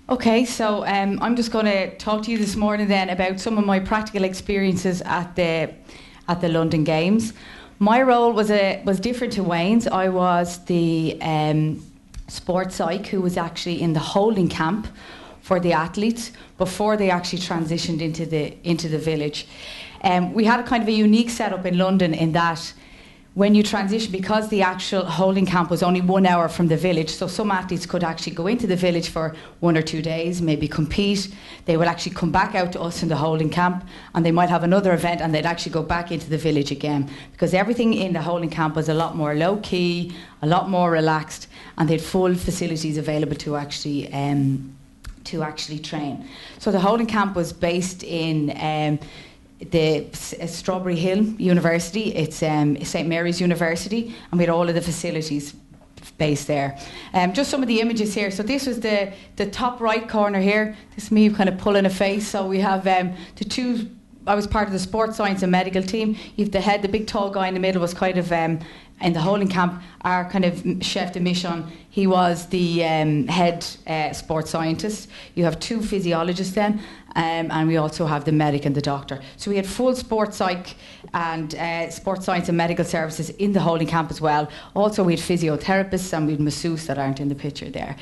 Okay, so I'm just going to talk to you this morning then about some of my practical experiences at the London Games. My role was different to Wayne's. I was the sports psych who was actually in the holding camp for the athletes before they actually transitioned into the village. We had a kind of a unique setup in London in that when you transition, because the actual holding camp was only 1 hour from the village, so some athletes could actually go into the village for 1 or 2 days, maybe compete. They would actually come back out to us in the holding camp, and they might have another event, and they'd actually go back into the village again, because everything in the holding camp was a lot more low key, a lot more relaxed, and they had full facilities available to actually train. So the holding camp was based in the Strawberry Hill University. It's St Mary's University, and we had all of the facilities based there. Just some of the images here. So this was the top right corner here. This is me kind of pulling a face. So we have the two. I was part of the sports science and medical team. You've the head, the big tall guy in the middle was kind of in the holding camp, our kind of chef de mission. He was the head sports scientist. You have 2 physiologists then, and we also have the medic and the doctor. So we had full sports psych and sports science and medical services in the holding camp as well. Also we had physiotherapists and we had masseuses that aren't in the picture there.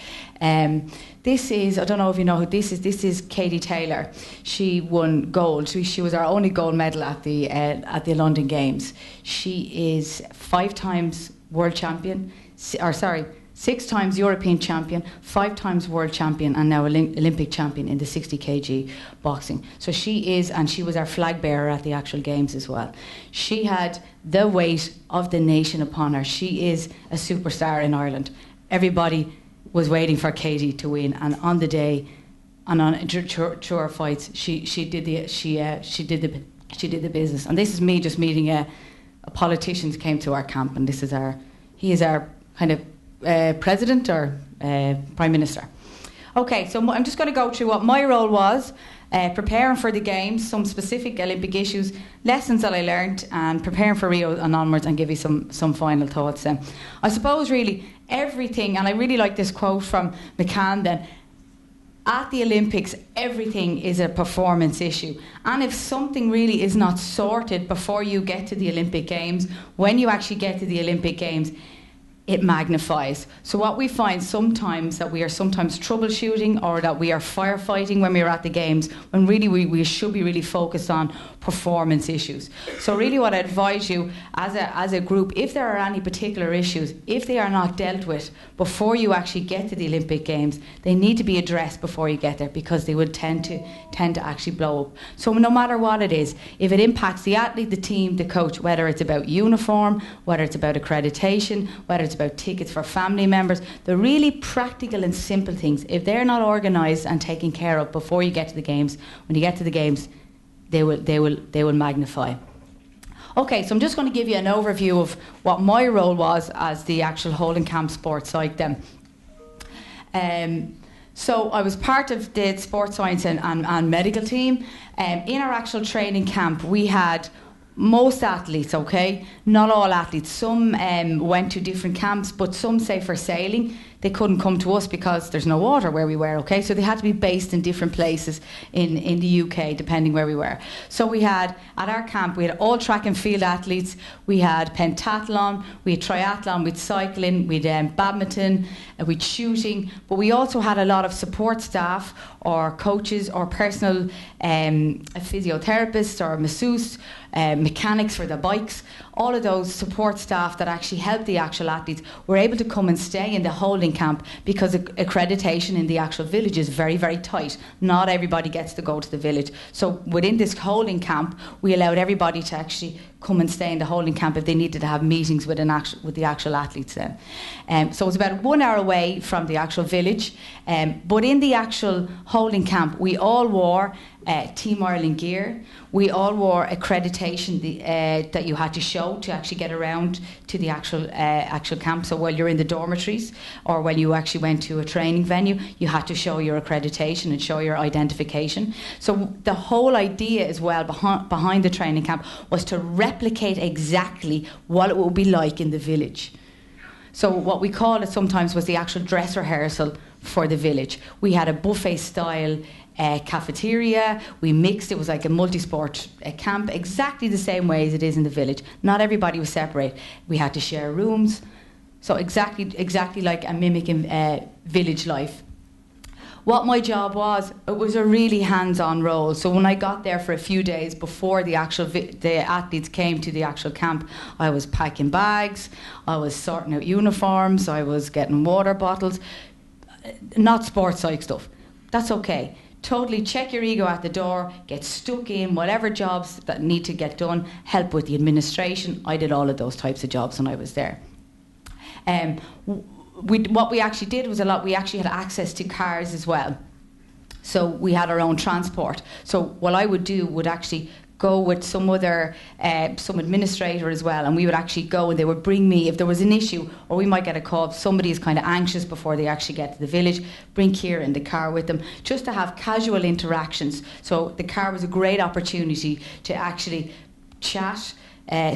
This is, I don't know if you know who this is. This is Katie Taylor. She won gold. She was our only gold medal at the London Games. She is 5 times world champion, 6 times European champion, 5 times world champion, and now Olympic champion in the 60 kg boxing. So she is, and she was our flag bearer at the actual games as well. She had the weight of the nation upon her. She is a superstar in Ireland. Everybody was waiting for Katie to win, and on the day, and through her fights, she did the business. And this is me just meeting a politician who came to our camp, and he is our kind of president or prime minister. Okay, so I'm just going to go through what my role was, preparing for the games, some specific Olympic issues, lessons that I learned, and preparing for Rio and onwards, and give you some final thoughts. I suppose really everything, and I really like this quote from McCann then, at the Olympics, everything is a performance issue. And if something really is not sorted before you get to the Olympic Games, when you actually get to the Olympic Games, it magnifies. So what we find sometimes that we are sometimes troubleshooting or that we are firefighting when we are at the games, when really we should be really focused on performance issues. So really what I advise you as a group, if there are any particular issues, if they are not dealt with before you actually get to the Olympic Games, they need to be addressed before you get there, because they would tend to actually blow up. So no matter what it is, if it impacts the athlete, the team, the coach, whether it's about uniform, whether it's about accreditation, whether it's about tickets for family members, the really practical and simple things, if they're not organised and taken care of before you get to the games, when you get to the games, they will magnify. Okay, so I'm just going to give you an overview of what my role was as the actual holding camp sports psych then. So I was part of the sports science and medical team. In our actual training camp, we had most athletes, okay, not all athletes. Some went to different camps, but some, say for sailing, they couldn't come to us because there's no water where we were, okay? So they had to be based in different places in the UK, depending where we were. So we had, at our camp, we had all track and field athletes, we had pentathlon, we had triathlon, we had cycling, we had badminton, we had shooting, but we also had a lot of support staff or coaches or personal physiotherapists or masseuse, mechanics for the bikes. All of those support staff that actually help the actual athletes were able to come and stay in the holding camp, because accreditation in the actual village is very, very tight. Not everybody gets to go to the village. So within this holding camp, we allowed everybody to actually come and stay in the holding camp if they needed to have meetings with the actual athletes then. So it was about 1 hour away from the actual village. But in the actual holding camp, we all wore Team Ireland gear. We all wore accreditation that you had to show to actually get around to the actual camp. So while you're in the dormitories or when you actually went to a training venue, you had to show your accreditation and show your identification. So the whole idea as well behind the training camp was to replicate exactly what it would be like in the village. So what we call it sometimes was the actual dress rehearsal for the village. We had a buffet style cafeteria. We mixed. It was like a multi-sport camp, exactly the same way as it is in the village. Not everybody was separate. We had to share rooms. So exactly like a mimicking village life. What my job was, it was a really hands-on role. So when I got there for a few days before the athletes came to the actual camp, I was packing bags, I was sorting out uniforms, I was getting water bottles, not sports psych stuff. That's okay. Totally check your ego at the door, get stuck in whatever jobs that need to get done, help with the administration. I did all of those types of jobs when I was there. What we actually did was we actually had access to cars as well. So we had our own transport. So what I would do would actually go with some administrator as well, and we would actually go and they would bring me, if there was an issue, or we might get a call, somebody is kind of anxious before they actually get to the village, bring Ciara in the car with them, just to have casual interactions. So the car was a great opportunity to actually chat,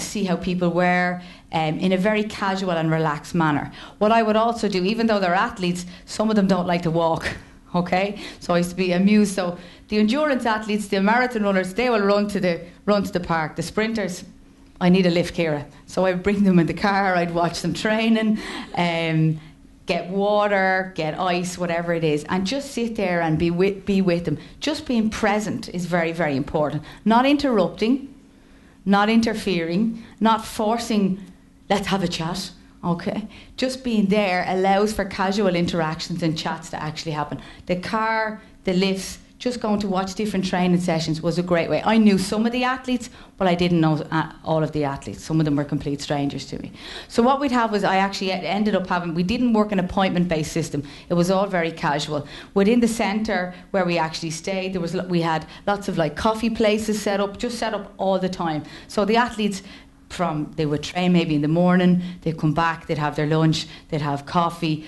see how people were, in a very casual and relaxed manner. What I would also do, even though they're athletes, some of them don't like to walk, okay? So I used to be amused. So the endurance athletes, the marathon runners, they will run to the park. The sprinters, I need a lift, Ciara. So I would bring them in the car, I'd watch them training, get water, get ice, whatever it is, and just sit there and be with them. Just being present is very, very important. Not interrupting, not interfering, not forcing, let's have a chat, okay? Just being there allows for casual interactions and chats to actually happen. The car, the lifts, just going to watch different training sessions was a great way. I knew some of the athletes, but I didn't know all of the athletes. Some of them were complete strangers to me. So what we'd have was, I actually ended up having, we didn't work an appointment-based system. It was all very casual. Within the centre where we actually stayed, we had lots of like coffee places set up all the time. So the athletes, they would train maybe in the morning, they'd come back, they'd have their lunch, they'd have coffee,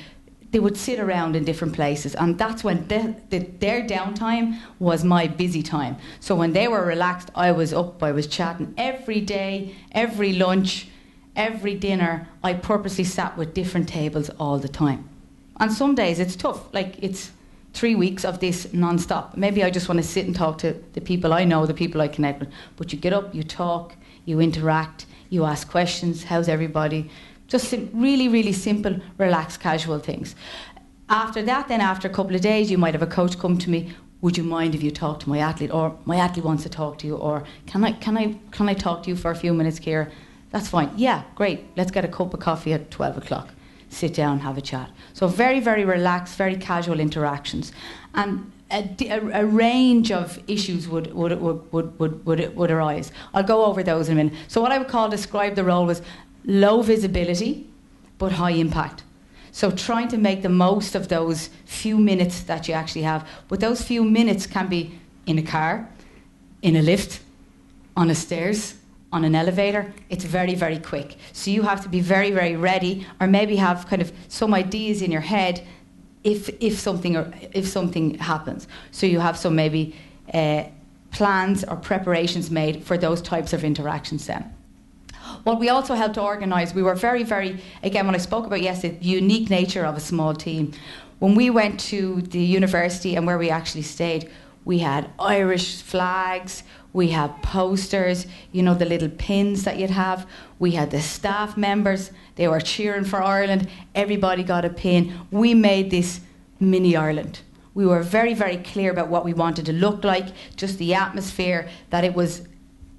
they would sit around in different places, and that's when their downtime was my busy time. So when they were relaxed, I was up, I was chatting every day, every lunch, every dinner. I purposely sat with different tables all the time. And some days it's tough, like it's 3 weeks of this non-stop. Maybe I just want to sit and talk to the people I know, the people I connect with. But you get up, you talk, you interact, you ask questions, how's everybody? Just really, really simple, relaxed, casual things. After that, then after a couple of days, you might have a coach come to me, would you mind if you talk to my athlete? Or my athlete wants to talk to you, or can I talk to you for a few minutes, Ciara? That's fine. Yeah, great. Let's get a cup of coffee at 12 o'clock. Sit down, have a chat. So very, very relaxed, very casual interactions. And a range of issues would arise. I'll go over those in a minute. So what I would describe the role was low visibility, but high impact. So trying to make the most of those few minutes that you actually have. But those few minutes can be in a car, in a lift, on a stairs, on an elevator. It's very, very quick. So you have to be very, very ready, or maybe have kind of some ideas in your head if something happens. So you have some maybe plans or preparations made for those types of interactions then. What we also helped to organise, we were very, very, again, when I spoke about yesterday, the unique nature of a small team. When we went to the university and where we actually stayed, we had Irish flags, we had posters, you know, the little pins that you'd have. We had the staff members, they were cheering for Ireland, everybody got a pin. We made this mini Ireland. We were very, very clear about what we wanted to look like, just the atmosphere, that it was,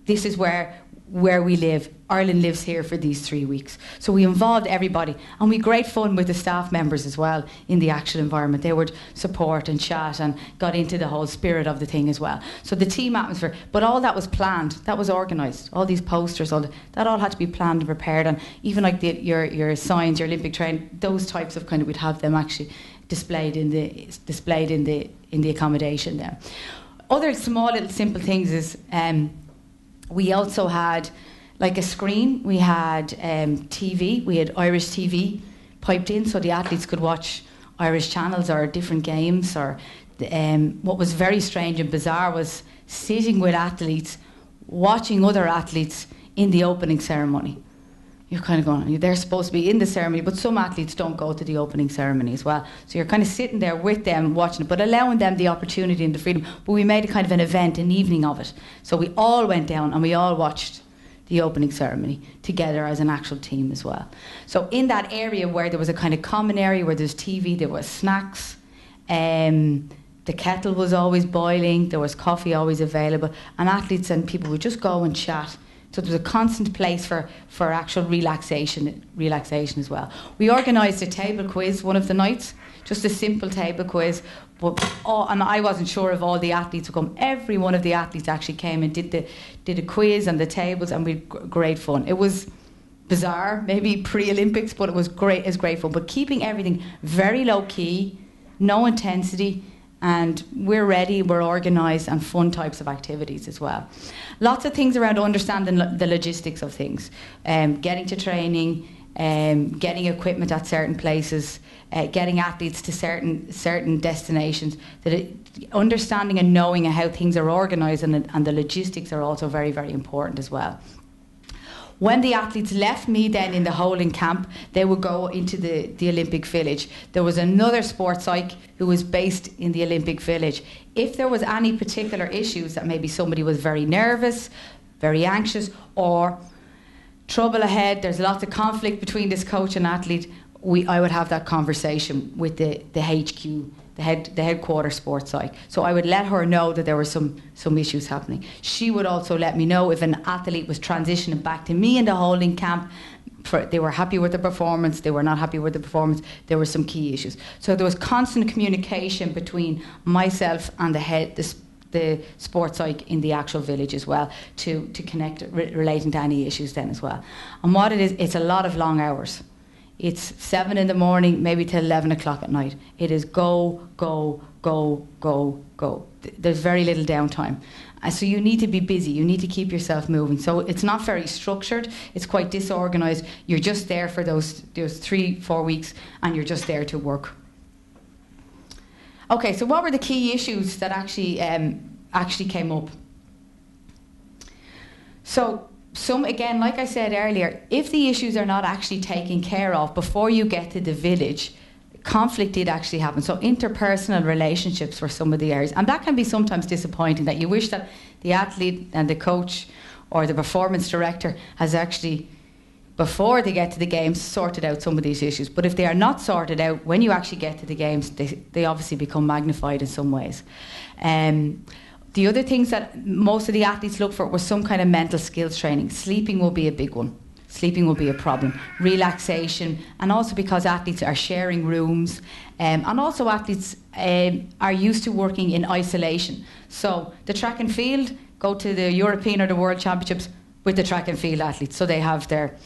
this is where we live. Ireland lives here for these 3 weeks. So we involved everybody, and we had great fun with the staff members as well in the actual environment. They would support and chat and got into the whole spirit of the thing as well. So the team atmosphere, but all that was planned, that was organised. All these posters, that all had to be planned and prepared, and even like your signs, your Olympic train, those types of kind of, we'd have them actually displayed in the accommodation there. Other small little simple things is we also had like a screen. We had TV. We had Irish TV piped in so the athletes could watch Irish channels or different games. Or what was very strange and bizarre was sitting with athletes, watching other athletes in the opening ceremony. you're kind of going, they're supposed to be in the ceremony, but some athletes don't go to the opening ceremony as well. So you're kind of sitting there with them watching it, but allowing them the opportunity and the freedom. But we made a kind of an event, an evening of it. So we all went down and we all watched the opening ceremony together as an actual team as well. So in that area where there was a kind of common area where there's TV, there was snacks, the kettle was always boiling, there was coffee always available, and athletes and people would just go and chat. So there was a constant place for actual relaxation as well. We organised a table quiz one of the nights, just a simple table quiz. And I wasn't sure if all the athletes would come. Every one of the athletes actually came and did a quiz and the tables, and we had great fun. It was bizarre, maybe pre-Olympics, but it was great. It was great fun. But keeping everything very low key, no intensity. And we're ready, we're organised, and fun types of activities as well. Lots of things around understanding the logistics of things. Getting to training, getting equipment at certain places, getting athletes to certain destinations. Understanding and knowing how things are organised and the logistics are also very, very important as well. When the athletes left me then in the holding camp, they would go into the Olympic Village. There was another sports psych who was based in the Olympic Village. If there was any particular issues that maybe somebody was very nervous, very anxious, or trouble ahead, there's lots of conflict between this coach and athlete, I would have that conversation with the HQ, the headquarter sports psych. So I would let her know that there were some issues happening. She would also let me know if an athlete was transitioning back to me in the holding camp. They were happy with the performance, they were not happy with the performance, there were some key issues. So there was constant communication between myself and the sports psych in the actual village as well to connect relating to any issues then as well. And what it is, it's a lot of long hours. It's 7 in the morning, maybe till 11 o'clock at night. It is go, go, go, go, go. There's very little downtime. So you need to be busy. You need to keep yourself moving. So it's not very structured. It's quite disorganised. You're just there for those 3-4 weeks, and you're just there to work. Okay, so what were the key issues that actually came up? So again, like I said earlier, if the issues are not actually taken care of before you get to the village, conflict did actually happen. So interpersonal relationships were some of the areas. And that can be sometimes disappointing, that you wish that the athlete and the coach or the performance director has actually, before they get to the games, sorted out some of these issues. But if they are not sorted out, when you actually get to the games, they obviously become magnified in some ways. The other things that most of the athletes look for was some kind of mental skills training. Sleeping will be a big one. Sleeping will be a problem. Relaxation, and also because athletes are sharing rooms, and also athletes are used to working in isolation. So the track and field, go to the European or the World Championships with the track and field athletes. So they have their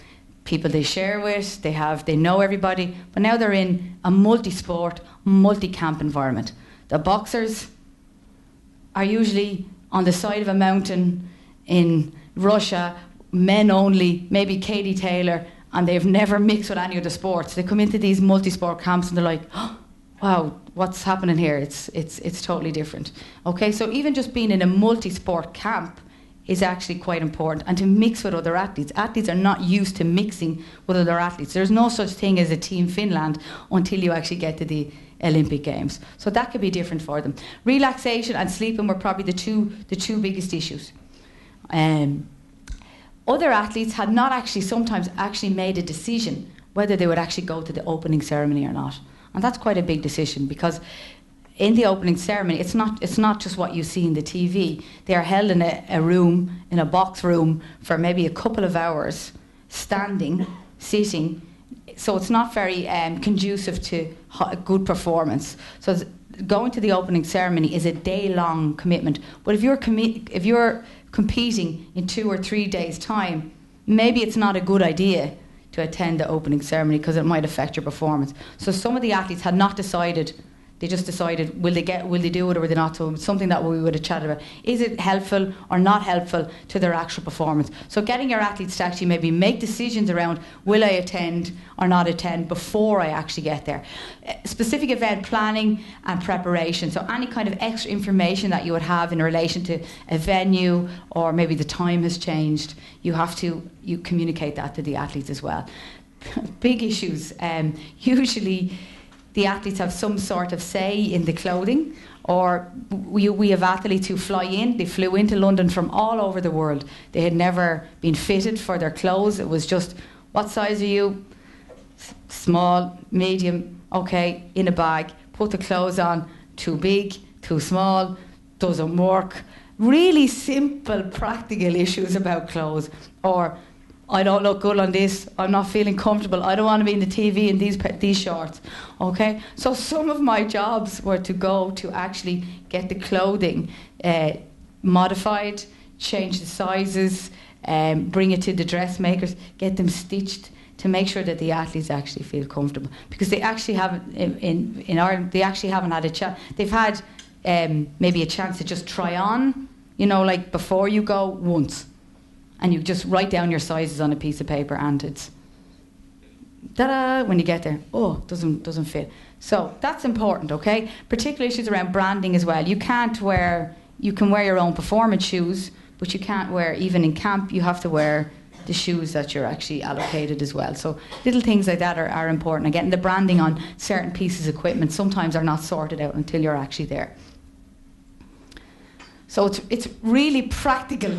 people they share with, they know everybody, but now they're in a multi-sport, multi-camp environment. The boxers are usually on the side of a mountain in Russia, men only, maybe Katie Taylor, and they've never mixed with any other sports. They come into these multi-sport camps and they're like, oh, wow, what's happening here? It's totally different. Okay, so even just being in a multi-sport camp is actually quite important, and to mix with other athletes. Athletes are not used to mixing with other athletes. There's no such thing as a Team Finland until you actually get to the Olympic Games. So that could be different for them. Relaxation and sleeping were probably the two biggest issues. Other athletes had not sometimes made a decision whether they would actually go to the opening ceremony or not. And that's quite a big decision, because in the opening ceremony, it's not just what you see in the TV. They are held in a room, in a box room, for maybe a couple of hours, standing, sitting. So it's not very conducive to good performance. So going to the opening ceremony is a day-long commitment. But if you're competing in 2 or 3 days' time, maybe it's not a good idea to attend the opening ceremony, because it might affect your performance. So some of the athletes had not decided They just decided, will they do it or will they not? So it's something that we would have chatted about. Is it helpful or not helpful to their actual performance? So getting your athletes to actually maybe make decisions around, will I attend or not attend before I actually get there? Specific event planning and preparation. So any kind of extra information that you would have in relation to a venue, or maybe the time has changed, you communicate that to the athletes as well. Big issues. Usually the athletes have some sort of say in the clothing, or we have athletes who fly in. They flew into London from all over the world. They had never been fitted for their clothes. It was just, what size are you? Small, medium, okay, in a bag. Put the clothes on. Too big, too small, doesn't work. Really simple, practical issues about clothes. Or, I don't look good on this, I'm not feeling comfortable, I don't want to be in the TV in these shorts, okay? So some of my jobs were to go to actually get the clothing modified, change the sizes, bring it to the dressmakers, get them stitched to make sure that the athletes actually feel comfortable. Because they actually haven't, in Ireland, they actually haven't had a chance. They've had maybe a chance to just try on, like before you go once. And you just write down your sizes on a piece of paper, and it's ta-da, when you get there, doesn't fit. So that's important, okay? Particular issues around branding as well. You can wear your own performance shoes, but you can't wear, even in camp, you have to wear the shoes that you're actually allocated as well. So little things like that are important. And getting the branding on certain pieces of equipment sometimes are not sorted out until you're actually there. So it's really practical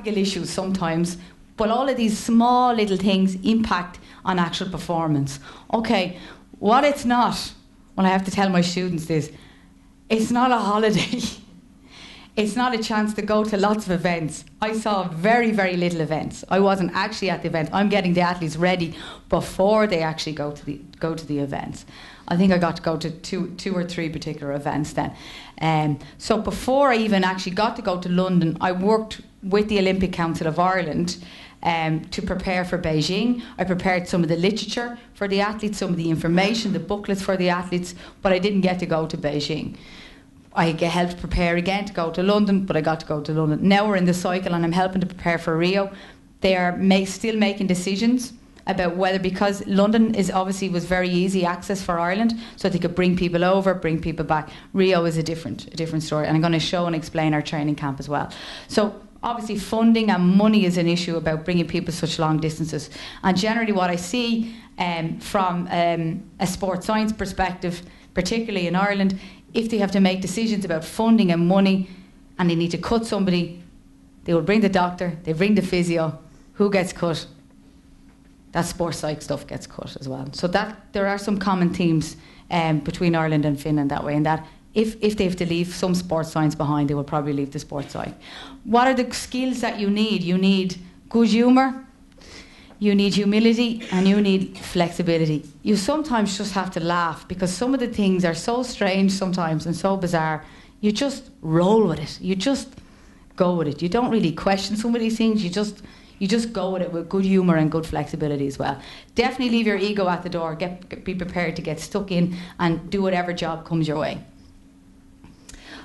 issues sometimes, but all of these small little things impact on actual performance. Okay, what it's not, when I have to tell my students this, it's not a holiday. It's not a chance to go to lots of events. I saw very, very little events. I wasn't actually at the event. I'm getting the athletes ready before they actually go to the events. I think I got to go to two or three particular events then. So before I even actually got to go to London, I worked with the Olympic Council of Ireland to prepare for Beijing. I prepared some of the literature for the athletes, some of the information, the booklets for the athletes, but I didn't get to go to Beijing. I helped prepare again to go to London, but I got to go to London. Now we're in the cycle and I'm helping to prepare for Rio. They are still making decisions about whether, because London was very easy access for Ireland, so they could bring people over, bring people back. Rio is a different story, and I'm going to show and explain our training camp as well. So obviously funding and money is an issue about bringing people such long distances. And generally what I see from a sports science perspective, particularly in Ireland, if they have to make decisions about funding and money and they need to cut somebody, they will bring the doctor, they bring the physio. Who gets cut? That sports psych stuff gets cut as well. So that there are some common themes between Ireland and Finland that way, and that if they have to leave some sports science behind, they will probably leave the sports psych. What are the skills that you need? You need good humour, you need humility, and you need flexibility. You sometimes just have to laugh because some of the things are so strange sometimes and so bizarre. You just roll with it. You just go with it. You don't really question some of these things. You just go with it with good humour and good flexibility as well. Definitely leave your ego at the door. Be prepared to get stuck in and do whatever job comes your way.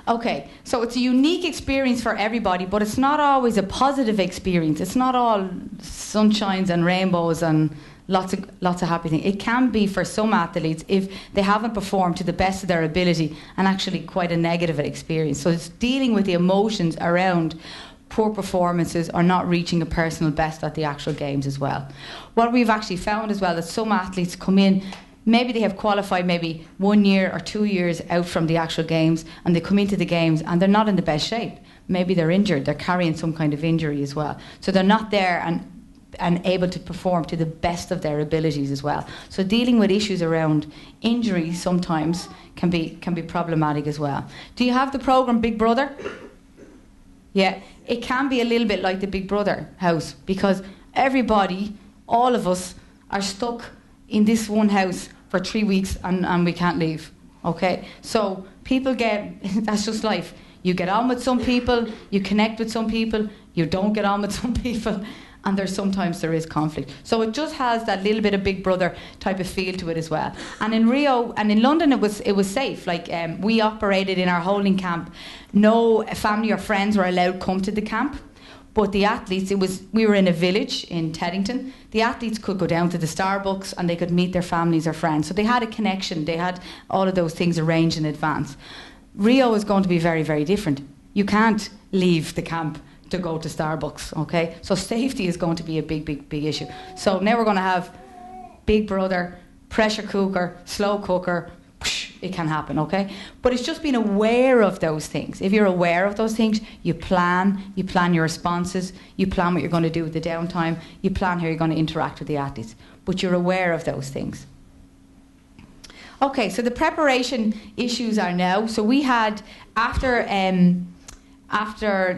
Okay, so it's a unique experience for everybody, but it's not always a positive experience. It's not all sunshines and rainbows and lots of happy things. It can be for some athletes if they haven't performed to the best of their ability, and actually quite a negative experience. So it's dealing with the emotions around poor performances or not reaching a personal best at the actual games as well. What we've actually found as well is some athletes come in, maybe they have qualified maybe 1 year or 2 years out from the actual games, and they come into the games and they're not in the best shape. Maybe they're injured, they're carrying some kind of injury as well. So they're not there and able to perform to the best of their abilities as well. So dealing with issues around injury sometimes can be problematic as well. Do you have the programme Big Brother? Yeah, it can be a little bit like the Big Brother house, because everybody, all of us, are stuck in this one house for 3 weeks and we can't leave. Okay, so people that's just life. You get on with some people, you connect with some people, you don't get on with some people, and sometimes there is conflict. So it just has that little bit of Big Brother type of feel to it as well. And in Rio and in London, it was safe. Like we operated in our holding camp. No family or friends were allowed to come to the camp. But the athletes, we were in a village in Teddington. The athletes could go down to the Starbucks and they could meet their families or friends. So they had a connection. They had all of those things arranged in advance. Rio is going to be very, very different. You can't leave the camp to go to Starbucks, okay? So safety is going to be a big, big, big issue. So now we're going to have Big Brother, pressure cooker, slow cooker. It can happen, okay? But it's just being aware of those things. If you're aware of those things, you plan your responses, you plan what you're going to do with the downtime, you plan how you're going to interact with the athletes. But you're aware of those things. Okay, so the preparation issues are now. So we had, after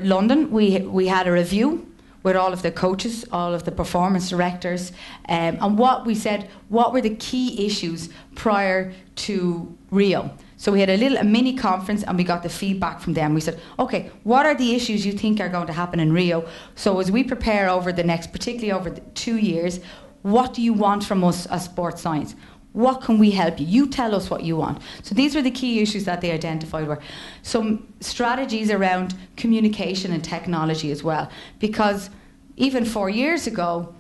London, we had a review with all of the coaches, all of the performance directors, and what we said, what were the key issues prior to Rio. So we had a mini conference and we got the feedback from them. We said, okay, what are the issues you think are going to happen in Rio? So as we prepare over the next, particularly over the 2 years, what do you want from us as sports science? What can we help you? You tell us what you want. So these were the key issues that they identified were some strategies around communication and technology as well. Because even 4 years ago,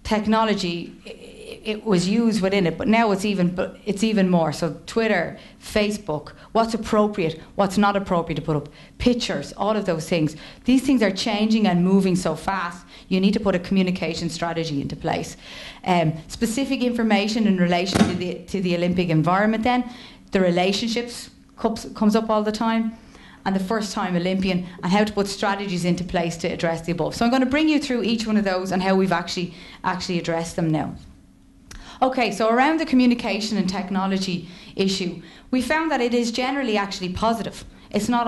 technology, it was used within it, but now it's even more. So Twitter, Facebook, what's appropriate, what's not appropriate to put up, pictures, all of those things. These things are changing and moving so fast. You need to put a communication strategy into place. Specific information in relation to the Olympic environment then, the relationships comes up all the time, and the first-time Olympian, and how to put strategies into place to address the above. So I'm going to bring you through each one of those and how we've actually addressed them now. Okay, so around the communication and technology issue, we found that it is generally actually positive. It's not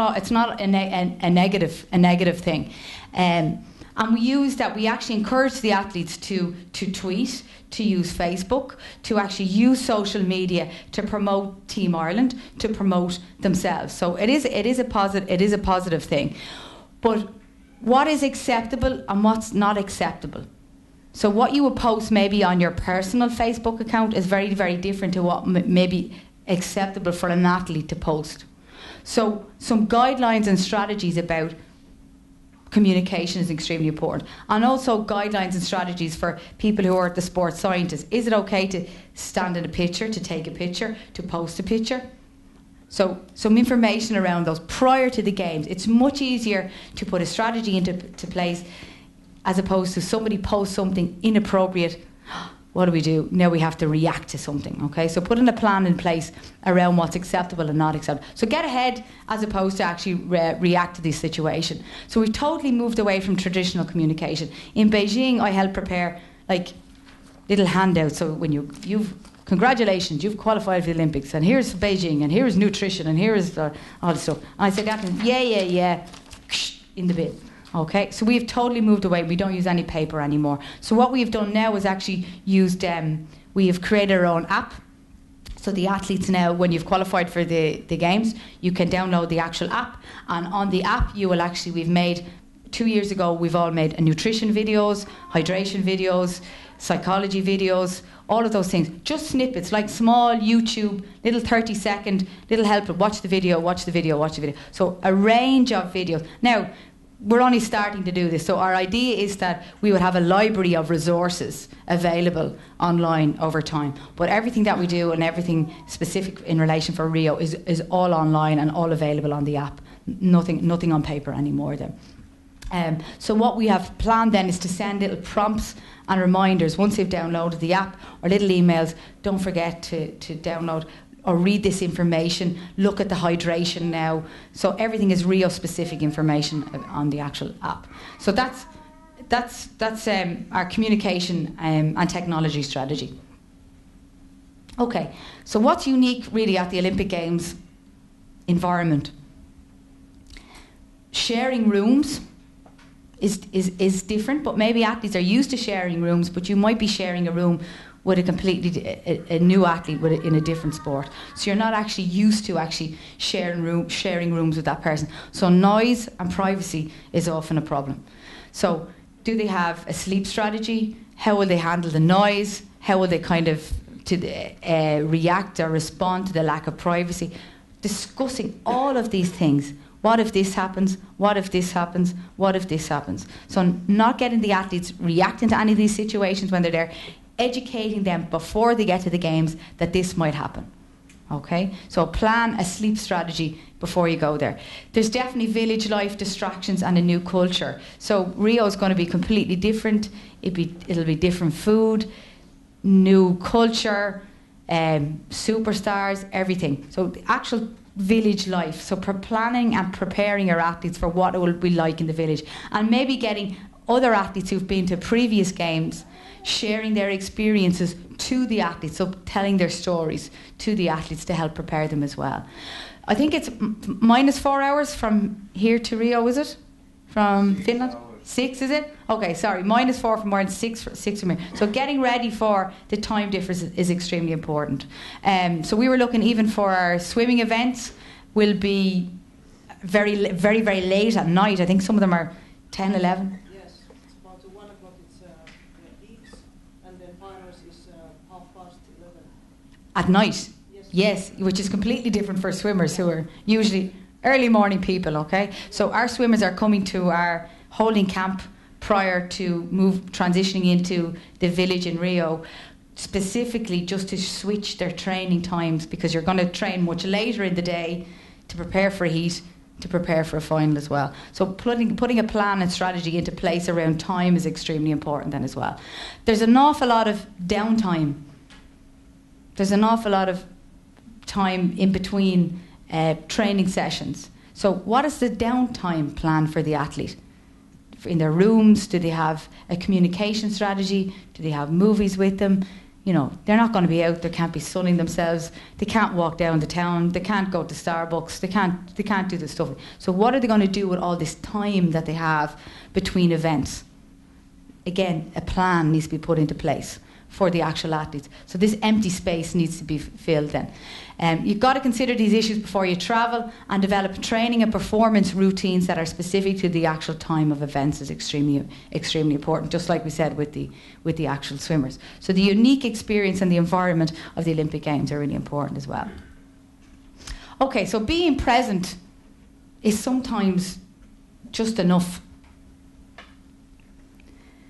a negative thing. And we actually encourage the athletes to tweet, to use Facebook, to actually use social media to promote Team Ireland, to promote themselves. So it is a positive thing. But what is acceptable and what's not acceptable? So what you would post maybe on your personal Facebook account is very, very different to what may be acceptable for an athlete to post. So some guidelines and strategies about communication is extremely important. And also guidelines and strategies for people who are the sports scientists. Is it okay to stand in a picture, to take a picture, to post a picture? So some information around those prior to the games. It's much easier to put a strategy into place as opposed to somebody posts something inappropriate. What do we do? Now we have to react to something, okay? So putting a plan in place around what's acceptable and not acceptable. So get ahead as opposed to actually react to this situation. So we've totally moved away from traditional communication. In Beijing, I helped prepare like little handouts. So when congratulations, you've qualified for the Olympics, and here's Beijing, and here's nutrition, and here's all the stuff. And I said, yeah, in the bin. Okay, so we've totally moved away. We don't use any paper anymore. So what we've done now is actually we have created our own app. So the athletes now, when you've qualified for the games, you can download the actual app. And on the app, we've made, 2 years ago, we've all made nutrition videos, hydration videos, psychology videos, all of those things. Just snippets, like small YouTube, little 30-second, little help, watch the video. So a range of videos. Now, we're only starting to do this. So our idea is that we would have a library of resources available online over time. But everything that we do and everything specific in relation for Rio is all online and all available on the app. Nothing on paper anymore then. So what we have planned then is to send little prompts and reminders once they've downloaded the app, or little emails. Don't forget to download or read this information, look at the hydration now. So everything is Rio specific information on the actual app. So that's our communication and technology strategy. Okay, so what's unique really at the Olympic Games environment? Sharing rooms is different, but maybe athletes are used to sharing rooms, but you might be sharing a room with a completely a new athlete in a different sport. So you're not actually used to actually sharing rooms with that person. So noise and privacy is often a problem. So do they have a sleep strategy? How will they handle the noise? How will they kind of react or respond to the lack of privacy? Discussing all of these things. What if this happens? What if this happens? What if this happens? So not getting the athletes reacting to any of these situations when they're there, educating them before they get to the games that this might happen. Okay? So plan a sleep strategy before you go there. There's definitely village life, distractions and a new culture. So Rio is going to be completely different. It'll be different food, new culture, superstars, everything. So the actual village life. So planning and preparing your athletes for what it will be like in the village, and maybe getting other athletes who've been to previous games, sharing their experiences to the athletes, so telling their stories to the athletes to help prepare them as well. I think it's -4 hours from here to Rio, is it? From Finland? 6, is it? Okay, sorry, -4 from where, and 6 from here. So getting ready for the time difference is extremely important. So we were looking, even for our swimming events, will be very, very, very late at night. I think some of them are 10, 11. Yes, it's about 1 o'clock. It's peaks, and then finals is 11:30. At night? Yes, which is completely different for swimmers who are usually early morning people. Okay, so our swimmers are coming to our holding camp prior to transitioning into the village in Rio, specifically just to switch their training times, because you're going to train much later in the day to prepare for heat, to prepare for a final as well. So putting a plan and strategy into place around time is extremely important then as well. There's an awful lot of downtime. There's an awful lot of time in between training sessions. So what is the downtime plan for the athlete? In their rooms, do they have a communication strategy? Do they have movies with them? You know, they're not going to be out, they can't be sunning themselves, they can't walk down the town, they can't go to Starbucks, they can't do this stuff. So what are they going to do with all this time that they have between events? Again, a plan needs to be put into place for the actual athletes. So this empty space needs to be filled then. You've got to consider these issues before you travel, and develop training and performance routines that are specific to the actual time of events is extremely, extremely important, just like we said with the actual swimmers. So the unique experience and the environment of the Olympic Games are really important as well. Okay, so being present is sometimes just enough.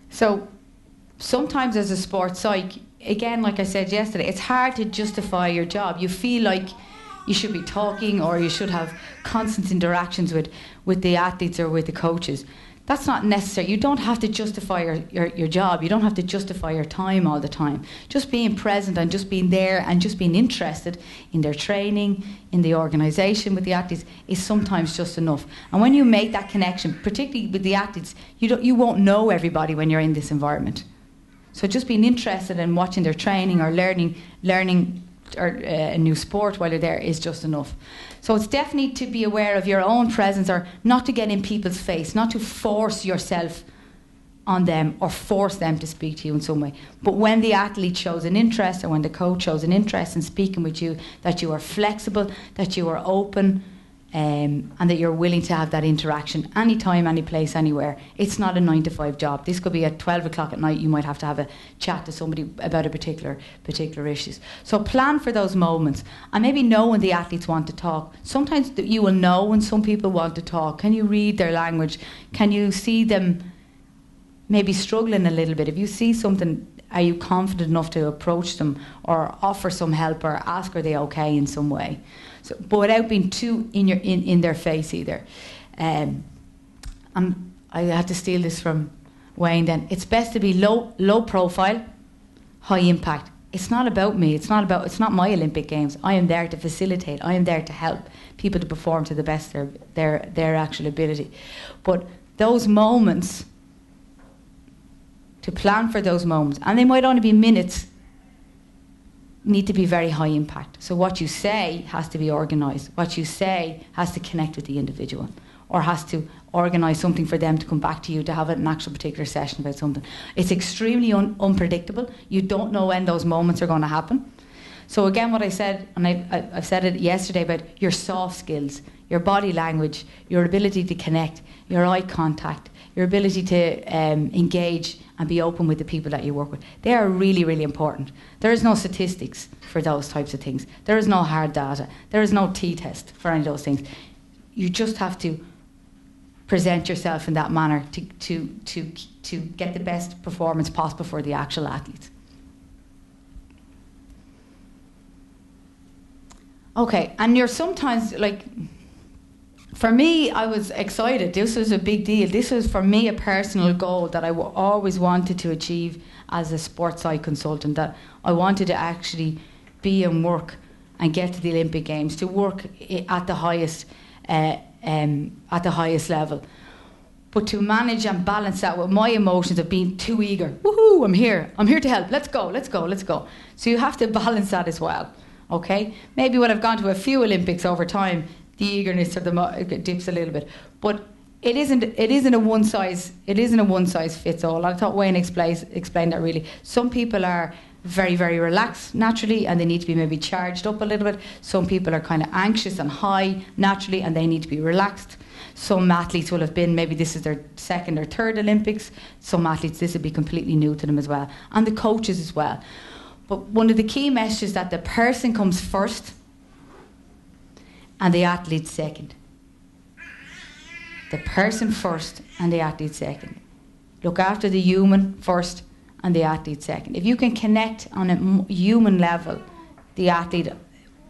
So sometimes as a sports psych, again, like I said yesterday, it's hard to justify your job. You feel like you should be talking, or you should have constant interactions with the athletes or with the coaches. That's not necessary. You don't have to justify your job. You don't have to justify your time all the time. Just being present and just being there and just being interested in their training, in the organisation with the athletes, is sometimes just enough. And when you make that connection, particularly with the athletes, you won't know everybody when you're in this environment. So just being interested in watching their training or learning a new sport while you're there is just enough. So it's definitely to be aware of your own presence, or not to get in people's face, not to force yourself on them or force them to speak to you in some way. But when the athlete shows an interest, or when the coach shows an interest in speaking with you, that you are flexible, that you are open, and that you're willing to have that interaction anytime, any place, anywhere. It's not a 9-to-5 job. This could be at 12 o'clock at night. You might have to have a chat to somebody about a particular issues. So plan for those moments, and maybe know when the athletes want to talk. Sometimes you will know when some people want to talk. Can you read their language? Can you see them maybe struggling a little bit? If you see something, are you confident enough to approach them or offer some help or ask, are they okay in some way? So, but without being too in their face either. And I have to steal this from Wayne then. It's best to be low profile, high impact. It's not about me. It's not my Olympic Games. I am there to facilitate. I am there to help people to perform to the best of their actual ability. But those moments, to plan for those moments, and they might only be minutes, need to be very high impact. So what you say has to be organised. What you say has to connect with the individual, or has to organise something for them to come back to you to have an actual particular session about something. It's extremely unpredictable. You don't know when those moments are going to happen. So again, what I said, and I've said it yesterday, about your soft skills, your body language, your ability to connect, your eye contact, your ability to engage and be open with the people that you work with. They are really, really important. There is no statistics for those types of things. There is no hard data. There is no t-test for any of those things. You just have to present yourself in that manner to get the best performance possible for the actual athletes. Okay, and you're sometimes like, for me, I was excited. This was a big deal. This was, for me, a personal goal that I always wanted to achieve as a sports side consultant, that I wanted to actually be and work and get to the Olympic Games, to work at the highest level. But to manage and balance that with my emotions of being too eager. Woohoo, I'm here to help. Let's go, let's go, let's go. So you have to balance that as well, okay? Maybe when I've gone to a few Olympics over time, the eagerness of it dips a little bit. But it isn't a one size fits all. I thought Wayne explained that really. Some people are very, very relaxed naturally, and they need to be maybe charged up a little bit. Some people are kind of anxious and high naturally, and they need to be relaxed. Some athletes will have been, maybe this is their second or third Olympics. Some athletes, this will be completely new to them as well. And the coaches as well. But one of the key messages is that the person comes first and the athlete second. The person first and the athlete second. Look after the human first and the athlete second. If you can connect on a human level, the athlete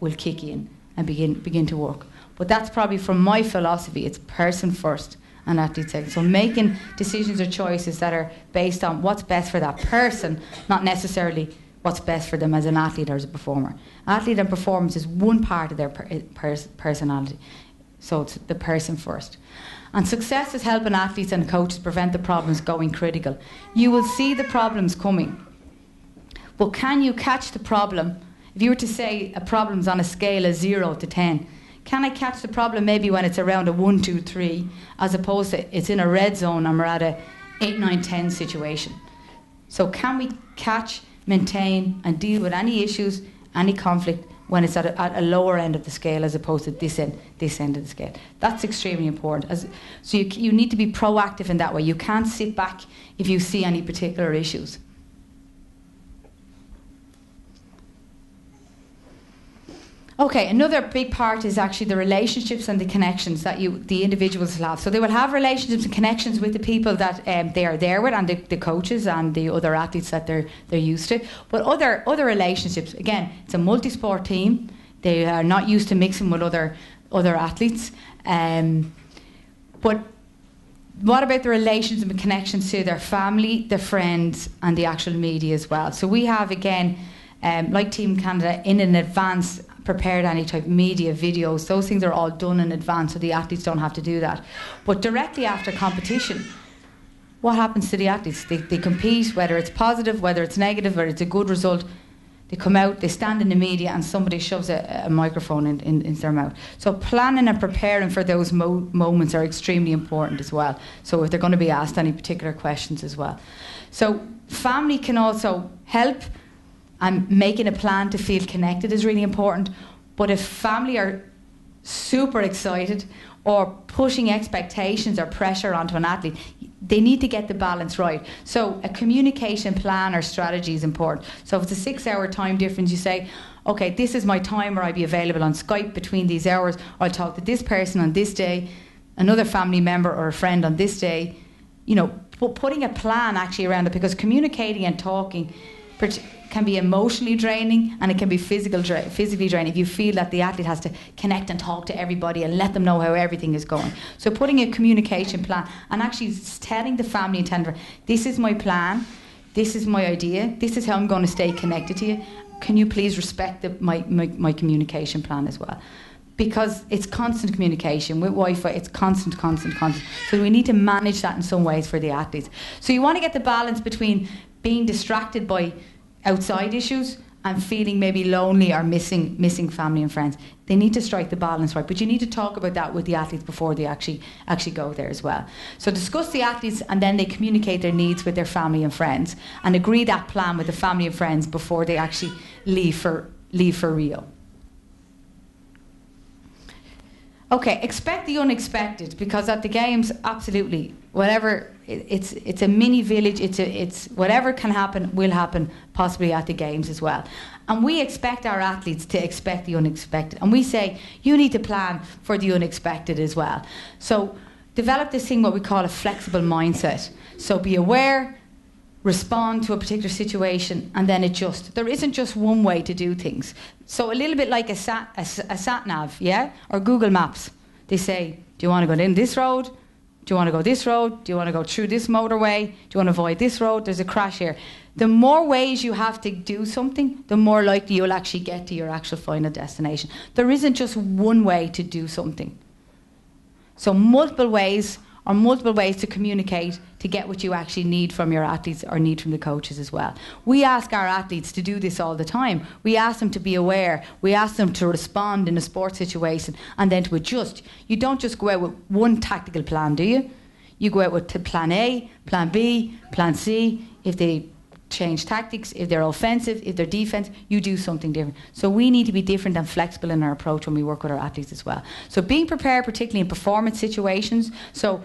will kick in and begin to work. But that's probably, from my philosophy, it's person first and athlete second. So making decisions or choices that are based on what's best for that person, not necessarily what's best for them as an athlete or as a performer. Athlete and performance is one part of their personality. So it's the person first. And success is helping athletes and coaches prevent the problems going critical. You will see the problems coming. But can you catch the problem? If you were to say a problem's on a scale of 0 to 10, can I catch the problem maybe when it's around a 1, 2, 3, as opposed to it's in a red zone and we're at a 8, 9, 10 situation? So can we catch, maintain and deal with any issues, any conflict when it's at a lower end of the scale as opposed to this end of the scale? That's extremely important. So you need to be proactive in that way. You can't sit back if you see any particular issues. Okay, another big part is actually the relationships and the connections that the individuals will have. So they will have relationships and connections with the people that they are there with, and the coaches and the other athletes that they're used to. But other relationships, again, it's a multi-sport team. They are not used to mixing with other athletes. But what about the relations and connections to their family, their friends, and the actual media as well? So we have, again, like Team Canada, in advance, prepared any type of media, videos. Those things are all done in advance, so the athletes don't have to do that. But directly after competition, what happens to the athletes? They compete, whether it's positive, whether it's negative, whether it's a good result. They come out, they stand in the media, and somebody shoves a microphone in their mouth. So planning and preparing for those moments are extremely important as well. So if they're going to be asked any particular questions as well. So family can also help. And making a plan to feel connected is really important. But if family are super excited or pushing expectations or pressure onto an athlete, they need to get the balance right. So a communication plan or strategy is important. So if it's a 6-hour time difference, you say, okay, this is my time where I'll be available on Skype between these hours. I'll talk to this person on this day, another family member or a friend on this day. You know, putting a plan actually around it, because communicating and talking can be emotionally draining, and it can be physically draining if you feel that the athlete has to connect and talk to everybody and let them know how everything is going. So putting a communication plan and actually telling the family and telling them, this is my plan, this is my idea, this is how I'm going to stay connected to you. Can you please respect my communication plan as well? Because it's constant communication. With Wi-Fi, it's constant. So we need to manage that in some ways for the athletes. So you want to get the balance between being distracted by outside issues and feeling maybe lonely or missing family and friends. They need to strike the balance right, but you need to talk about that with the athletes before they actually go there as well. So discuss the athletes, and then they communicate their needs with their family and friends and agree that plan with the family and friends before they actually leave for leave for Rio. Okay, expect the unexpected, because at the games, absolutely, whatever, it's a mini village, it's whatever can happen will happen, possibly at the games as well. And we expect our athletes to expect the unexpected. And we say, you need to plan for the unexpected as well. So develop this thing, what we call a flexible mindset. So be aware, respond to a particular situation, and then adjust. There isn't just one way to do things. So a little bit like a sat nav, yeah, or Google Maps. They say, do you want to go down this road? Do you want to go this road? Do you want to go through this motorway? Do you want to avoid this road? There's a crash here. The more ways you have to do something, the more likely you'll actually get to your actual final destination. There isn't just one way to do something. So multiple ways to communicate to get what you actually need from your athletes or need from the coaches as well. We ask our athletes to do this all the time. We ask them to be aware. We ask them to respond in a sports situation and then to adjust. You don't just go out with one tactical plan, do you? You go out with plan A, plan B, plan C. If they change tactics, if they're offensive, if they're defensive, you do something different. So we need to be different and flexible in our approach when we work with our athletes as well. So being prepared, particularly in performance situations. So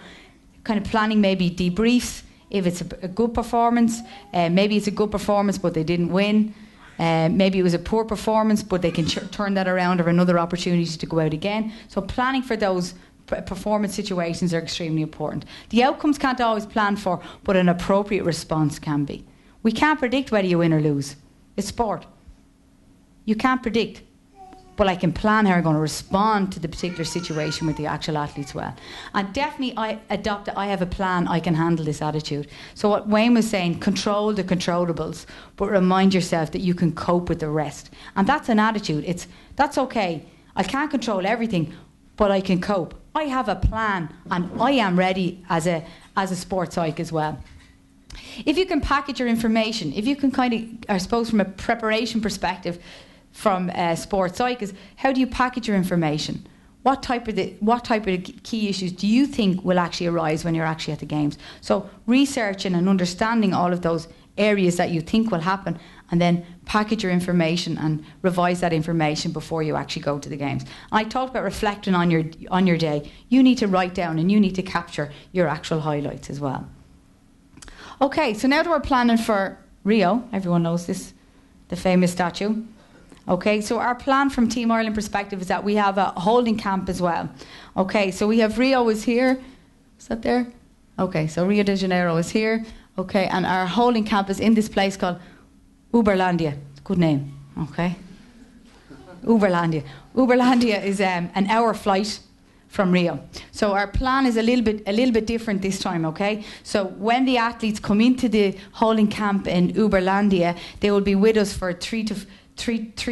kind of planning maybe debriefs if it's a good performance. Maybe it's a good performance but they didn't win. Maybe it was a poor performance but they can turn that around, or another opportunity to go out again. So planning for those performance situations are extremely important. The outcomes can't always plan for, but an appropriate response can be. We can't predict whether you win or lose. It's sport. You can't predict. But I can plan how I'm going to respond to the particular situation with the actual athletes well. And definitely I have a plan, I can handle this attitude. So what Wayne was saying, control the controllables, but remind yourself that you can cope with the rest. And that's an attitude. That's okay. I can't control everything, but I can cope. I have a plan and I am ready as a sports psych as well. If you can package your information, if you can kind of, I suppose from a preparation perspective, from sports psych, is how do you package your information? What type of the key issues do you think will actually arise when you're actually at the games? So researching and understanding all of those areas that you think will happen, and then package your information and revise that information before you actually go to the games. I talked about reflecting on your day. You need to write down and you need to capture your actual highlights as well. Okay, so now that we're planning for Rio, everyone knows this, the famous statue. Okay, so our plan from Team Ireland perspective is that we have a holding camp as well. Okay, so we have Rio is here. Is that there? Okay, so Rio de Janeiro is here. Okay, and our holding camp is in this place called Uberlandia. Good name. Okay. Uberlandia. Uberlandia is an hour flight from Rio. So our plan is a little bit different this time, okay? So when the athletes come into the holding camp in Uberlandia, they will be with us for three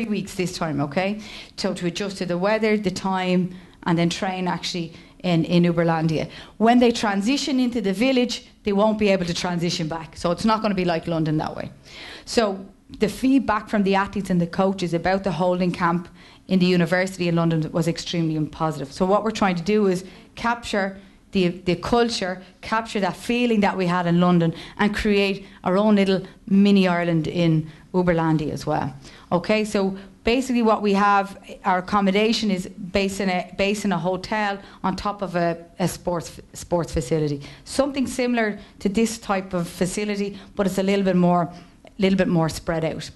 weeks this time, okay? So to adjust to the weather, the time, and then train actually in Uberlandia. When they transition into the village, they won't be able to transition back. So it's not going to be like London that way. So the feedback from the athletes and the coaches about the holding camp in the university in London was extremely positive. So what we're trying to do is capture the culture, capture that feeling that we had in London, and create our own little mini Ireland in Uberlandia as well. Okay, so basically what we have, our accommodation is based in a hotel on top of a sports facility. Something similar to this type of facility, but it's a little bit more spread out.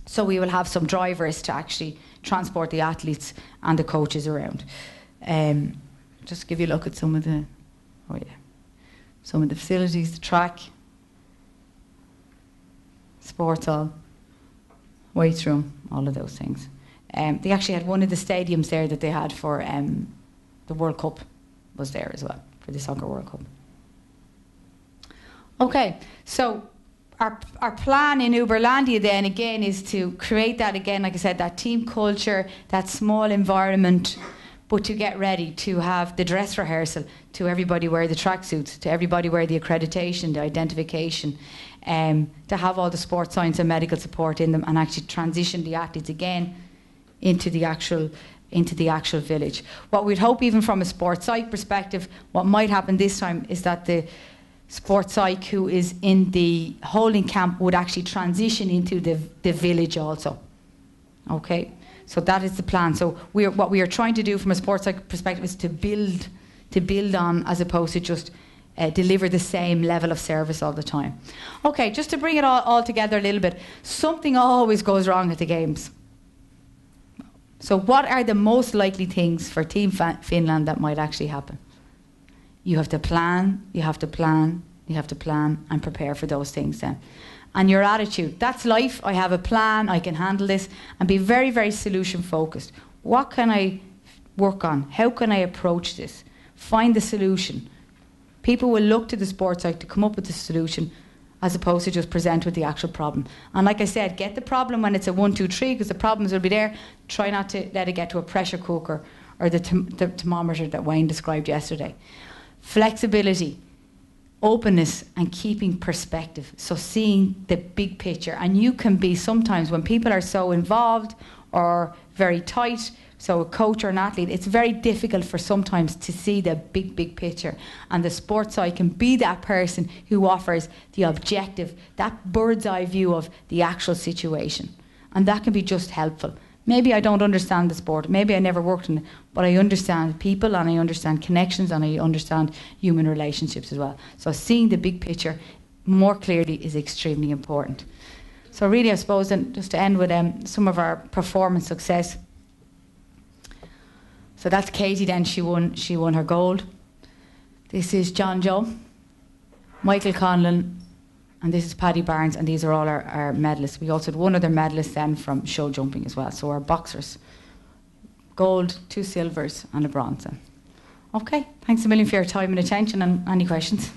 So we will have some drivers to actually transport the athletes and the coaches around. Just give you a look at some of the facilities, the track, sports hall, weight room, all of those things. They actually had one of the stadiums there that they had for the World Cup was there as well, for the Soccer World Cup. Okay, so our plan in Uberlandia then again is to create that again, like I said, that team culture, that small environment, but to get ready to have the dress rehearsal, to everybody wear the tracksuits, to everybody wear the accreditation, the identification, to have all the sports science and medical support in them, and actually transition the athletes again into the actual village. What we'd hope, even from a sports psych perspective, what might happen this time is that the sports psych who is in the holding camp would actually transition into the village also. Okay, so that is the plan. So what we are trying to do from a sports psych perspective is to build on, as opposed to just deliver the same level of service all the time. Okay, just to bring it all together a little bit, something always goes wrong at the games. So what are the most likely things for Team Finland that might actually happen? You have to plan, you have to plan, you have to plan and prepare for those things then. And your attitude, that's life. I have a plan, I can handle this, and be very, very solution focused. What can I work on? How can I approach this? Find the solution. People will look to the sports psych to come up with the solution, as opposed to just present with the actual problem. And like I said, get the problem when it's a 1, 2, 3, because the problems will be there. Try not to let it get to a pressure cooker or the thermometer that Wayne described yesterday. Flexibility, openness, and keeping perspective. So seeing the big picture. And you can be, sometimes when people are so involved or very tight, so a coach or an athlete, it's very difficult for sometimes to see the big, big picture. And the sports side can be that person who offers the objective, that bird's eye view of the actual situation. And that can be just helpful. Maybe I don't understand the sport, maybe I never worked in it, but I understand people and I understand connections and I understand human relationships as well. So seeing the big picture more clearly is extremely important. So really, I suppose, and just to end with some of our performance success. So that's Katie then, she won her gold. This is John Joe, Michael Conlon, and this is Paddy Barnes, and these are all our medalists. We also had one other medalist then from show jumping as well. So our boxers, gold, 2 silvers and a bronze. Okay, thanks a million for your time and attention, and any questions?